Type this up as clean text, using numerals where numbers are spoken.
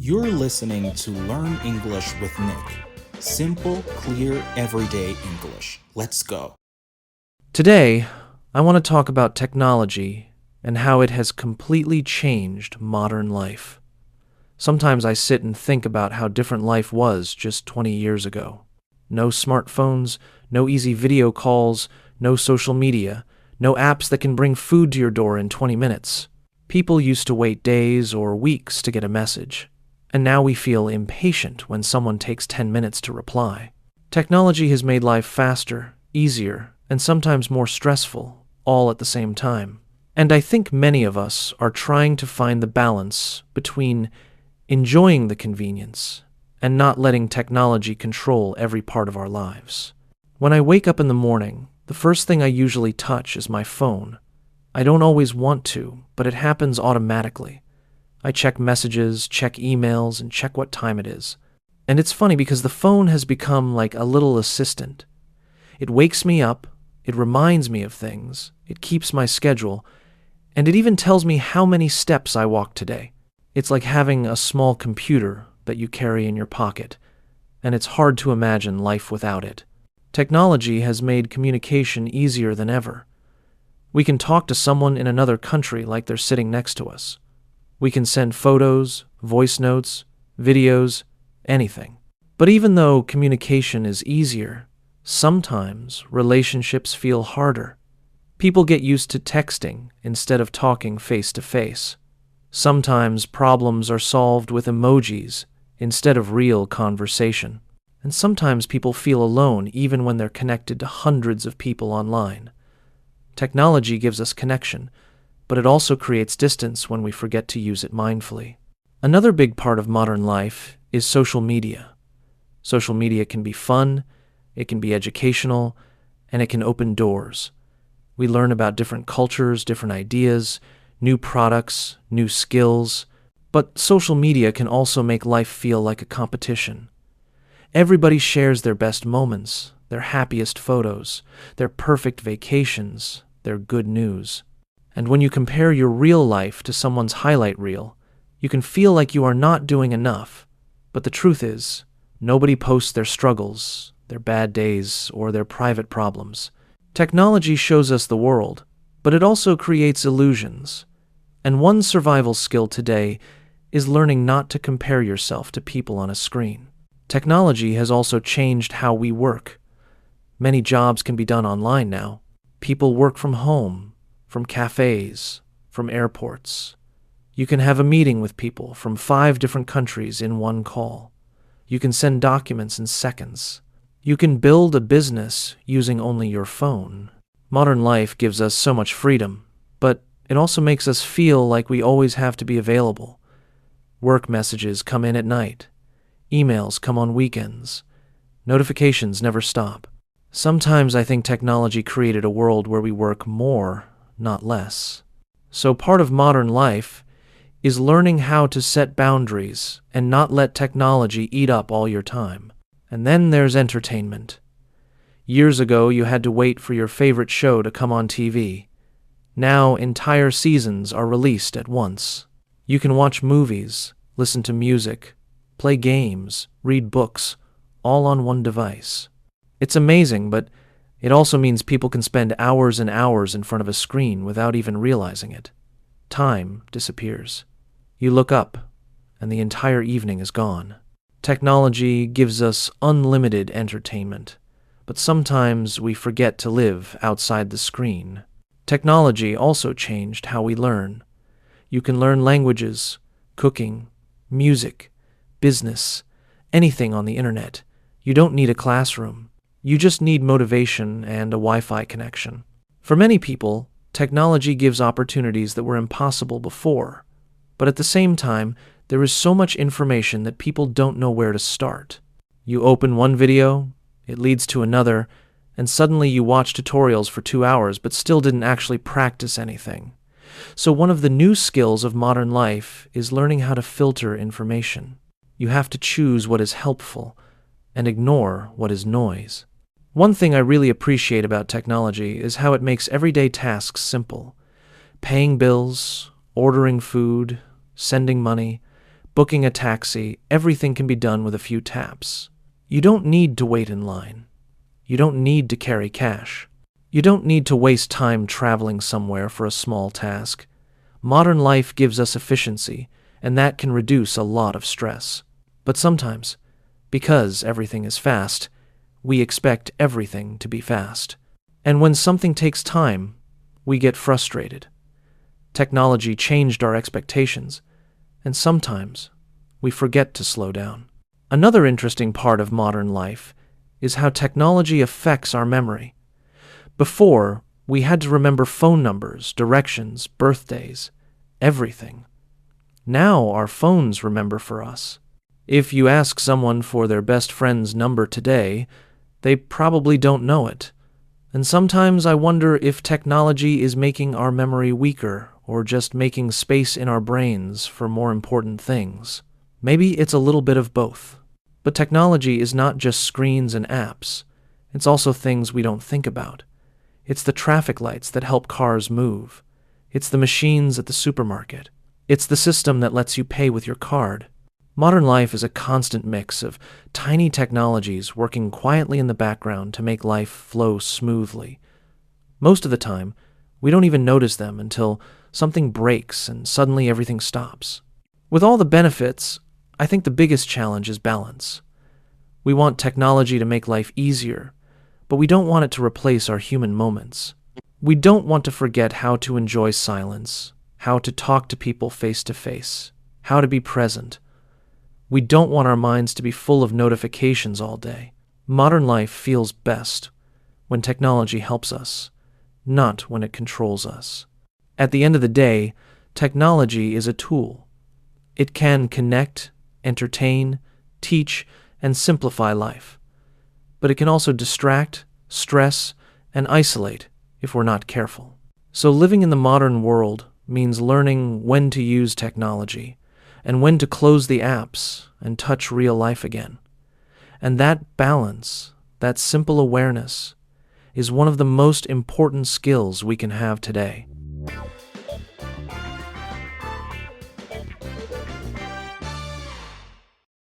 You're listening to Learn English with Nick. Simple, clear, everyday English. Let's go. Today, I want to talk about technology and how it has completely changed modern life. Sometimes I sit and think about how different life was just 20 years ago. No smartphones, no easy video calls, no social media, no apps that can bring food to your door in 20 minutes. People used to wait days or weeks to get a message, and now we feel impatient when someone takes 10 minutes to reply. Technology has made life faster, easier, and sometimes more stressful, all at the same time. And I think many of us are trying to find the balance between enjoying the convenience and not letting technology control every part of our lives. When I wake up in the morning, the first thing I usually touch is my phone. I don't always want to, but it happens automatically. I check messages, check emails, and check what time it is. And it's funny because the phone has become like a little assistant. It wakes me up, it reminds me of things, it keeps my schedule, and it even tells me how many steps I walked today. It's like having a small computer that you carry in your pocket, and it's hard to imagine life without it. Technology has made communication easier than ever. We can talk to someone in another country like they're sitting next to us. We can send photos, voice notes, videos, anything. But even though communication is easier, sometimes relationships feel harder. People get used to texting instead of talking face to face. Sometimes problems are solved with emojis instead of real conversation. And sometimes people feel alone even when they're connected to hundreds of people online. Technology gives us connection, but it also creates distance when we forget to use it mindfully. Another big part of modern life is social media. Social media can be fun, it can be educational, and it can open doors. We learn about different cultures, different ideas, new products, new skills, but social media can also make life feel like a competition. Everybody shares their best moments, their happiest photos, their perfect vacations, their good news. And when you compare your real life to someone's highlight reel, you can feel like you are not doing enough. But the truth is, nobody posts their struggles, their bad days, or their private problems. Technology shows us the world, but it also creates illusions. And one survival skill today is learning not to compare yourself to people on a screen. Technology has also changed how we work. Many jobs can be done online now. People work from home, from cafes, from airports. You can have a meeting with people from 5 different countries in one call. You can send documents in seconds. You can build a business using only your phone. Modern life gives us so much freedom, but it also makes us feel like we always have to be available. Work messages come in at night. Emails come on weekends. Notifications never stop. Sometimes I think technology created a world where we work more, not less. So part of modern life is learning how to set boundaries and not let technology eat up all your time. And then there's entertainment. Years ago, you had to wait for your favorite show to come on TV. Now, entire seasons are released at once. You can watch movies, listen to music, play games, read books, all on one device. It's amazing, but it also means people can spend hours and hours in front of a screen without even realizing it. Time disappears. You look up, and the entire evening is gone. Technology gives us unlimited entertainment, but sometimes we forget to live outside the screen. Technology also changed how we learn. You can learn languages, cooking, music, business, anything on the internet. You don't need a classroom. You just need motivation and a Wi-Fi connection. For many people, technology gives opportunities that were impossible before. But at the same time, there is so much information that people don't know where to start. You open one video, it leads to another, and suddenly you watch tutorials for 2 hours but still didn't actually practice anything. So one of the new skills of modern life is learning how to filter information. You have to choose what is helpful and ignore what is noise. One thing I really appreciate about technology is how it makes everyday tasks simple. Paying bills, ordering food, sending money, booking a taxi, everything can be done with a few taps. You don't need to wait in line. You don't need to carry cash. You don't need to waste time traveling somewhere for a small task. Modern life gives us efficiency, and that can reduce a lot of stress. But sometimes, because everything is fast, we expect everything to be fast. And when something takes time, we get frustrated. Technology changed our expectations, and sometimes we forget to slow down. Another interesting part of modern life is how technology affects our memory. Before, we had to remember phone numbers, directions, birthdays, everything. Now our phones remember for us. If you ask someone for their best friend's number today, they probably don't know it. And sometimes I wonder if technology is making our memory weaker or just making space in our brains for more important things. Maybe it's a little bit of both. But technology is not just screens and apps. It's also things we don't think about. It's the traffic lights that help cars move. It's the machines at the supermarket. It's the system that lets you pay with your card. Modern life is a constant mix of tiny technologies working quietly in the background to make life flow smoothly. Most of the time, we don't even notice them until something breaks and suddenly everything stops. With all the benefits, I think the biggest challenge is balance. We want technology to make life easier, but we don't want it to replace our human moments. We don't want to forget how to enjoy silence, how to talk to people face to face, how to be present. We don't want our minds to be full of notifications all day. Modern life feels best when technology helps us, not when it controls us. At the end of the day, technology is a tool. It can connect, entertain, teach, and simplify life. But it can also distract, stress, and isolate if we're not careful. So living in the modern world means learning when to use technology and when to close the apps and touch real life again. And that balance, that simple awareness, is one of the most important skills we can have today.